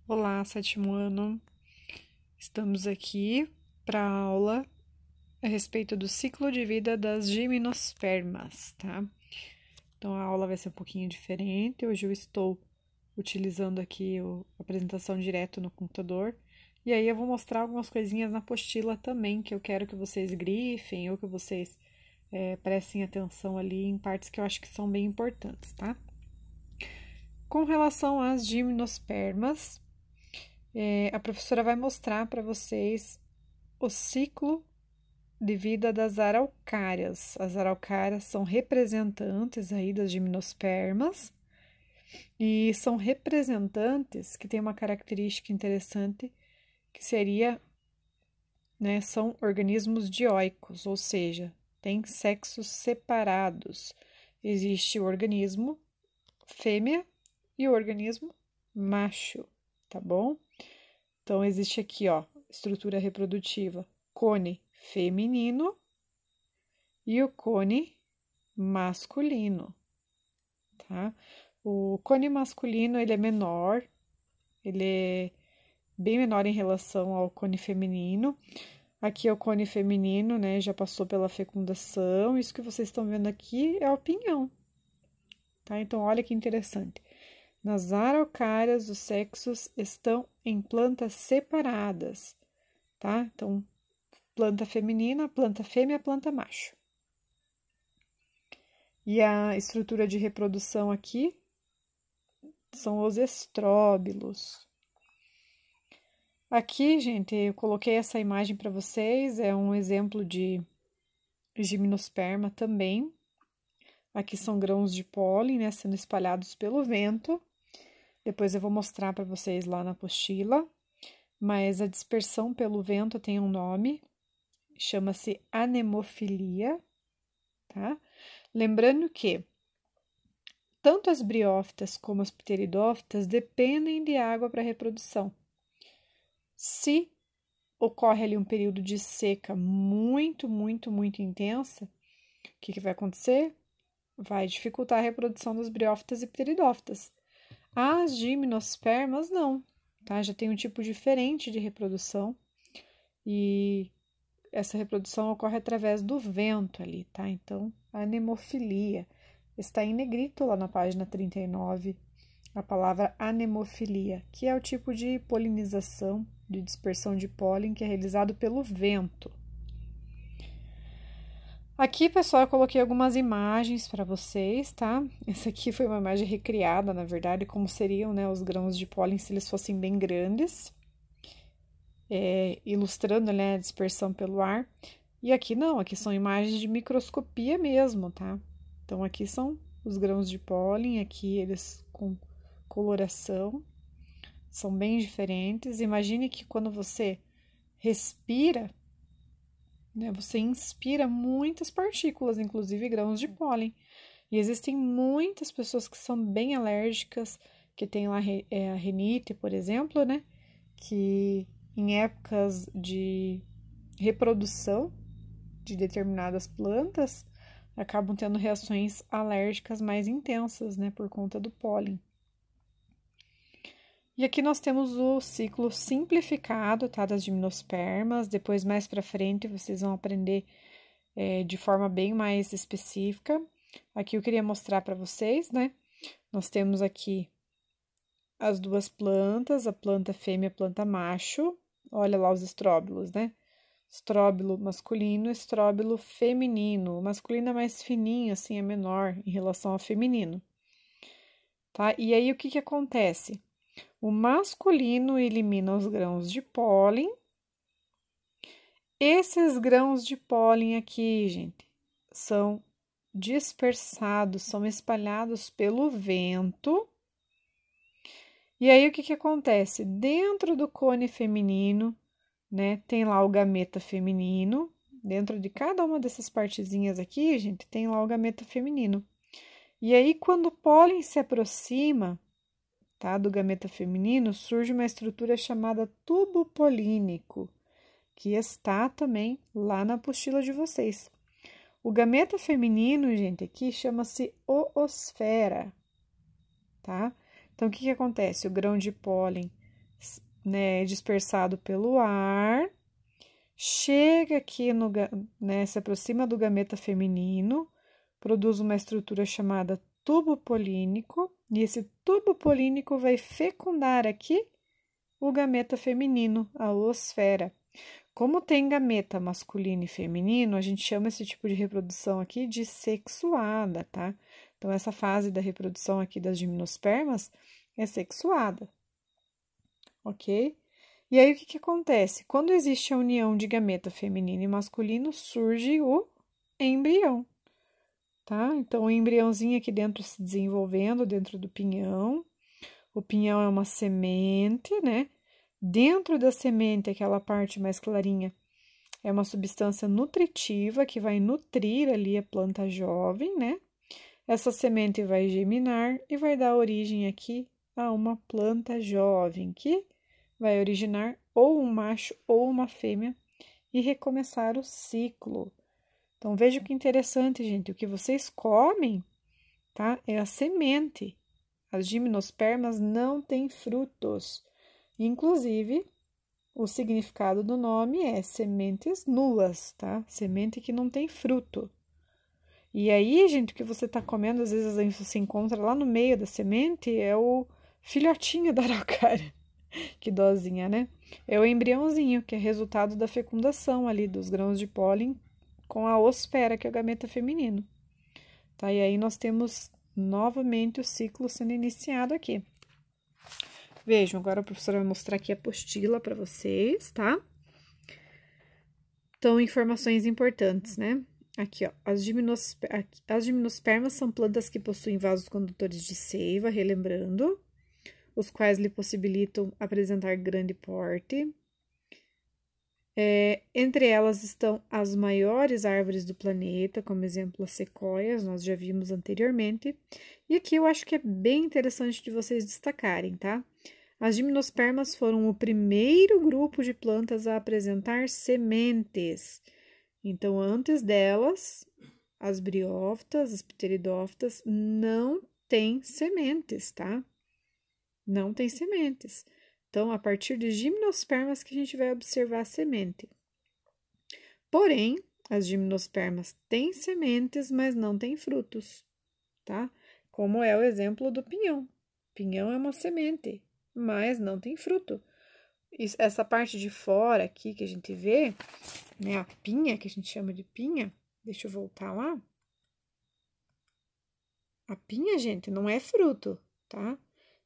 Olá, sétimo ano. Estamos aqui para a aula a respeito do ciclo de vida das gimnospermas, tá? Então, a aula vai ser um pouquinho diferente. Hoje eu estou utilizando aqui a apresentação direto no computador. E aí eu vou mostrar algumas coisinhas na apostila também, que eu quero que vocês grifem ou que vocês prestem atenção ali em partes que eu acho que são bem importantes, tá? Com relação às gimnospermas, a professora vai mostrar para vocês o ciclo de vida das araucárias. As araucárias são representantes aí das gimnospermas e são representantes que têm uma característica interessante que seria, né, são organismos dioicos, ou seja, têm sexos separados. Existe o organismo fêmea e o organismo macho, tá bom? Então, existe aqui, ó, estrutura reprodutiva, cone feminino e o cone masculino, tá? O cone masculino, ele é menor, ele é bem menor em relação ao cone feminino. Aqui é o cone feminino, né, já passou pela fecundação, isso que vocês estão vendo aqui é o pinhão, tá? Então, olha que interessante. Nas araucárias, os sexos estão em plantas separadas, tá? Então, planta feminina, planta fêmea, planta macho. E a estrutura de reprodução aqui são os estróbilos. Aqui, gente, eu coloquei essa imagem para vocês, é um exemplo de gimnosperma também. Aqui são grãos de pólen, né, sendo espalhados pelo vento. Depois eu vou mostrar para vocês lá na apostila, mas a dispersão pelo vento tem um nome, chama-se anemofilia, tá? Lembrando que tanto as briófitas como as pteridófitas dependem de água para reprodução. Se ocorre ali um período de seca muito intensa, o que vai acontecer? Vai dificultar a reprodução das briófitas e pteridófitas. As gimnospermas não, tá? Já tem um tipo diferente de reprodução e essa reprodução ocorre através do vento ali, tá? Então, a anemofilia. Está em negrito lá na página 39, a palavra anemofilia, que é o tipo de polinização, de dispersão de pólen que é realizado pelo vento. Aqui, pessoal, eu coloquei algumas imagens para vocês, tá? Essa aqui foi uma imagem recriada, na verdade, como seriam, né, os grãos de pólen se eles fossem bem grandes, ilustrando, né, a dispersão pelo ar. E aqui não, aqui são imagens de microscopia mesmo, tá? Então, aqui são os grãos de pólen, aqui eles com coloração, são bem diferentes. Imagine que quando você respira, né, você inspira muitas partículas, inclusive grãos de pólen. E existem muitas pessoas que são bem alérgicas, que tem lá a rinite, por exemplo, né? Que em épocas de reprodução de determinadas plantas, acabam tendo reações alérgicas mais intensas, né? Por conta do pólen. E aqui nós temos o ciclo simplificado, tá, das gimnospermas. Depois, mais para frente, vocês vão aprender de forma bem mais específica. Aqui eu queria mostrar para vocês, né? Nós temos aqui as duas plantas, a planta fêmea e a planta macho. Olha lá os estróbilos, né? Estróbilo masculino, estróbilo feminino. O masculino é mais fininho, assim, é menor em relação ao feminino, tá? E aí, o que acontece? O masculino elimina os grãos de pólen. Esses grãos de pólen aqui, gente, são dispersados, são espalhados pelo vento. E aí, o que acontece? Dentro do cone feminino, né, tem lá o gameta feminino. Dentro de cada uma dessas partezinhas aqui, gente, tem lá o gameta feminino. E aí, quando o pólen se aproxima, tá, do gameta feminino, surge uma estrutura chamada tubo polínico, que está também lá na apostila de vocês. O gameta feminino, gente, aqui chama-se oosfera, tá? Então, o que acontece? O grão de pólen né, dispersado pelo ar, chega aqui né, se aproxima do gameta feminino, produz uma estrutura chamada tubo polínico, e esse tubo polínico vai fecundar aqui o gameta feminino, a oosfera. Como tem gameta masculino e feminino, a gente chama esse tipo de reprodução aqui de sexuada, tá? Então, essa fase da reprodução aqui das gimnospermas é sexuada, ok? E aí, o que acontece? Quando existe a união de gameta feminino e masculino, surge o embrião, tá? Então, o embriãozinho aqui dentro se desenvolvendo dentro do pinhão. O pinhão é uma semente, né? Dentro da semente, aquela parte mais clarinha, é uma substância nutritiva que vai nutrir ali a planta jovem, né? Essa semente vai germinar e vai dar origem aqui a uma planta jovem, que vai originar ou um macho ou uma fêmea e recomeçar o ciclo. Então, veja que interessante, gente, o que vocês comem, tá? É a semente. As gimnospermas não têm frutos. Inclusive, o significado do nome é sementes nulas, tá? Semente que não tem fruto. E aí, gente, o que você tá comendo, às vezes você encontra lá no meio da semente, é o filhotinho da araucária. Que dozinha, né? É o embriãozinho, que é resultado da fecundação ali dos grãos de pólen com a oosfera, que é o gameta feminino. Tá? E aí, nós temos novamente o ciclo sendo iniciado aqui. Vejam, agora a professora vai mostrar aqui a apostila para vocês, tá? Então, informações importantes, né? Aqui, ó, as gimnospermas são plantas que possuem vasos condutores de seiva, relembrando, os quais lhe possibilitam apresentar grande porte. Entre elas estão as maiores árvores do planeta, como exemplo as sequoias, nós já vimos anteriormente. E aqui eu acho que é bem interessante de vocês destacarem, tá? As gimnospermas foram o primeiro grupo de plantas a apresentar sementes. Então, antes delas, as briófitas, as pteridófitas, não têm sementes, tá? Não tem sementes. Então, a partir de gimnospermas que a gente vai observar a semente. Porém, as gimnospermas têm sementes, mas não têm frutos, tá? Como é o exemplo do pinhão. Pinhão é uma semente, mas não tem fruto. Essa parte de fora aqui que a gente vê, né, a pinha, que a gente chama de pinha, deixa eu voltar lá. A pinha, gente, não é fruto, tá?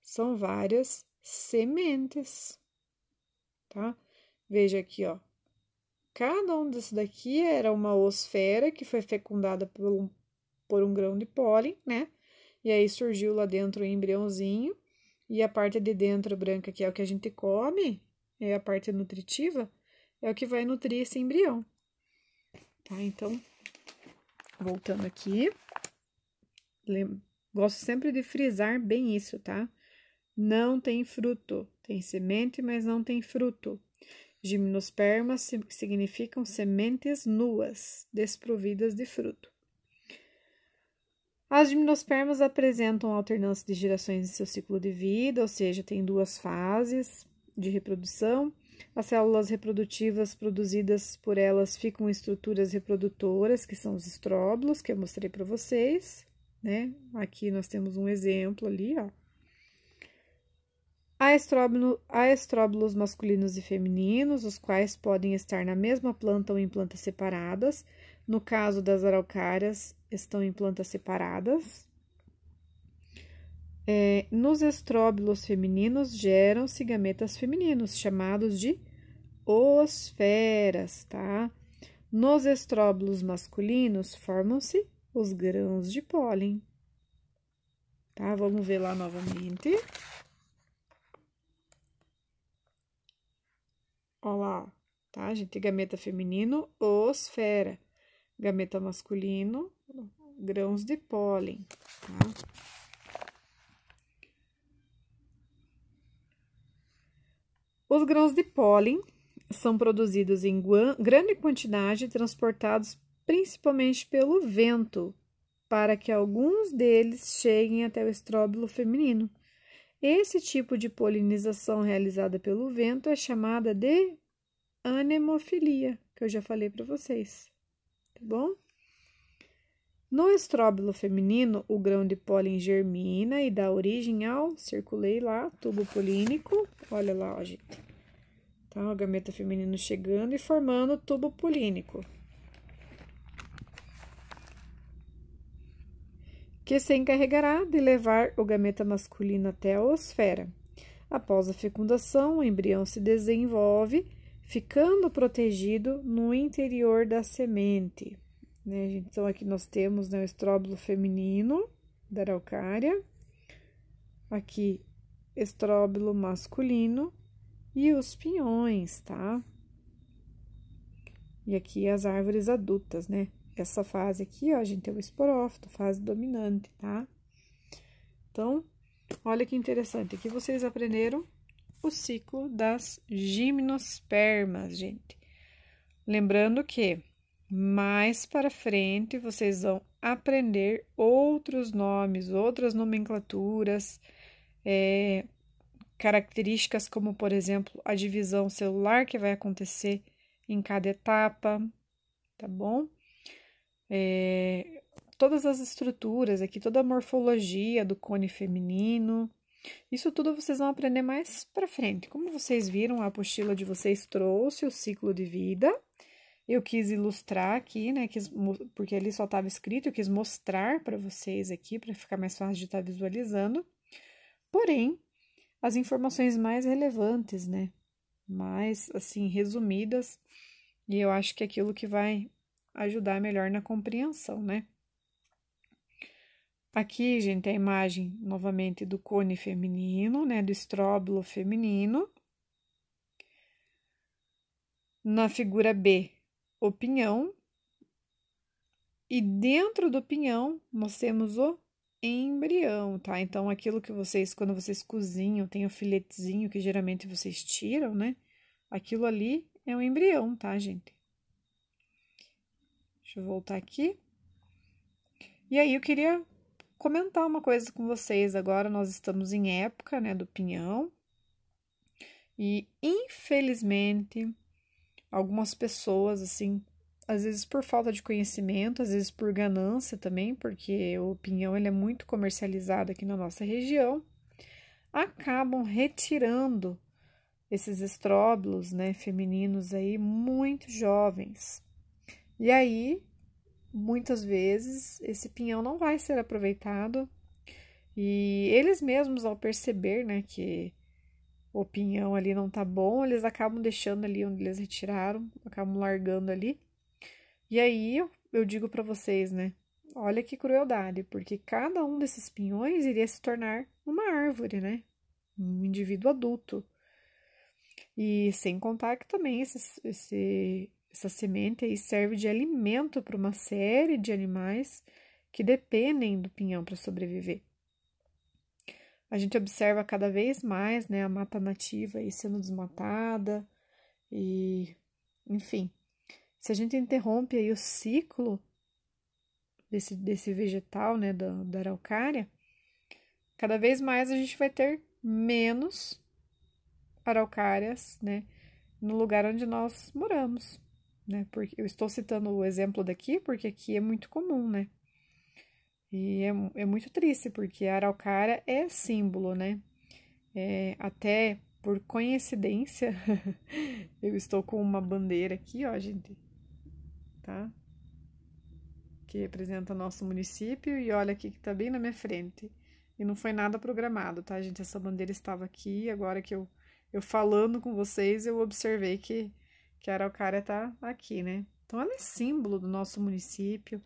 São várias sementes, tá? Veja aqui, ó. Cada um desses daqui era uma oosfera que foi fecundada por um grão de pólen, né? E aí surgiu lá dentro o embriãozinho. E a parte de dentro branca, que é o que a gente come, é a parte nutritiva, é o que vai nutrir esse embrião. Tá? Então, voltando aqui. Gosto sempre de frisar bem isso, tá? Não tem fruto. Tem semente, mas não tem fruto. Gimnospermas significam sementes nuas, desprovidas de fruto. As gimnospermas apresentam alternância de gerações em seu ciclo de vida, ou seja, tem duas fases de reprodução. As células reprodutivas produzidas por elas ficam em estruturas reprodutoras, que são os estróbilos, que eu mostrei para vocês, né? Aqui nós temos um exemplo ali, ó. Há estróbilos masculinos e femininos, os quais podem estar na mesma planta ou em plantas separadas. No caso das araucárias, estão em plantas separadas. Nos estróbilos femininos, geram-se gametas femininos, chamados de oosferas, tá? Nos estróbilos masculinos, formam-se os grãos de pólen, tá? Vamos ver lá novamente. Olha lá, tá, gente? Gameta feminino, oosfera. Gameta masculino, grãos de pólen, tá? Os grãos de pólen são produzidos em grande quantidade e transportados principalmente pelo vento, para que alguns deles cheguem até o estróbilo feminino. Esse tipo de polinização realizada pelo vento é chamada de anemofilia, que eu já falei para vocês, tá bom? No estróbilo feminino, o grão de pólen germina e dá origem ao, circulei lá, tubo polínico, olha lá, ó, gente. Então, o gameta feminino chegando e formando o tubo polínico, que se encarregará de levar o gameta masculino até a oosfera. Após a fecundação, o embrião se desenvolve, ficando protegido no interior da semente. Né, gente? Então, aqui nós temos, né, o estróbilo feminino da araucária, aqui estróbilo masculino e os pinhões, tá? E aqui as árvores adultas, né? Essa fase aqui, ó, gente, é o esporófito, fase dominante, tá? Então, olha que interessante, aqui vocês aprenderam o ciclo das gimnospermas, gente. Lembrando que mais para frente vocês vão aprender outros nomes, outras nomenclaturas, características como, por exemplo, a divisão celular que vai acontecer em cada etapa, tá bom? Todas as estruturas aqui, toda a morfologia do cone feminino, isso tudo vocês vão aprender mais para frente. Como vocês viram, a apostila de vocês trouxe o ciclo de vida. Eu quis ilustrar aqui, né, porque ali só estava escrito, eu quis mostrar para vocês aqui, para ficar mais fácil de estar visualizando. Porém, as informações mais relevantes, né, mais, assim, resumidas, e eu acho que é aquilo que vai ajudar melhor na compreensão, né. Aqui, gente, a imagem, novamente, do cone feminino, né, do estróbilo feminino. Na figura B, o pinhão, e dentro do pinhão nós temos o embrião, tá? Então, aquilo que vocês, quando vocês cozinham, tem o filetezinho que geralmente vocês tiram, né? Aquilo ali é um embrião, tá, gente? Deixa eu voltar aqui. E aí, eu queria comentar uma coisa com vocês. Agora, nós estamos em época, né, do pinhão. E, infelizmente, algumas pessoas, assim, às vezes por falta de conhecimento, às vezes por ganância também, porque o pinhão ele é muito comercializado aqui na nossa região, acabam retirando esses estróbilos, né, femininos aí muito jovens. E aí, muitas vezes, esse pinhão não vai ser aproveitado e eles mesmos, ao perceber, né, que o pinhão ali não tá bom, eles acabam deixando ali onde eles retiraram, acabam largando ali. E aí, eu digo para vocês, né, olha que crueldade, porque cada um desses pinhões iria se tornar uma árvore, né, um indivíduo adulto. E sem contar que também essa semente aí serve de alimento para uma série de animais que dependem do pinhão para sobreviver. A gente observa cada vez mais, né, a mata nativa aí sendo desmatada e, enfim, se a gente interrompe aí o ciclo desse vegetal, né, da araucária, cada vez mais a gente vai ter menos araucárias, né, no lugar onde nós moramos, né, porque eu estou citando o exemplo daqui, porque aqui é muito comum, né, e é muito triste, porque a araucária é símbolo, né, até por coincidência, eu estou com uma bandeira aqui, ó, gente, tá, que representa nosso município, e olha aqui que tá bem na minha frente, e não foi nada programado, tá, gente, essa bandeira estava aqui, agora que eu falando com vocês, eu observei que a araucária tá aqui, né? Então, ela é símbolo do nosso município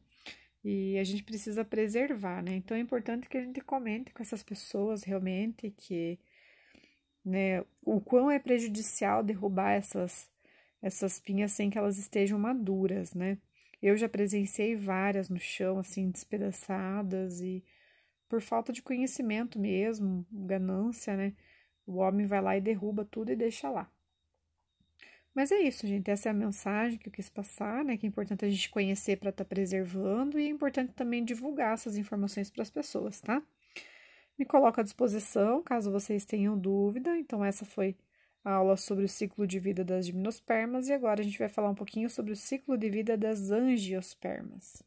e a gente precisa preservar, né? Então, é importante que a gente comente com essas pessoas realmente que, né, o quão é prejudicial derrubar essas pinhas sem que elas estejam maduras, né? Eu já presenciei várias no chão, assim, despedaçadas e por falta de conhecimento mesmo, ganância, né? O homem vai lá e derruba tudo e deixa lá. Mas é isso, gente. Essa é a mensagem que eu quis passar, né? Que é importante a gente conhecer para estar preservando e é importante também divulgar essas informações para as pessoas, tá? Me coloco à disposição, caso vocês tenham dúvida. Então, essa foi a aula sobre o ciclo de vida das gimnospermas, e agora a gente vai falar um pouquinho sobre o ciclo de vida das angiospermas.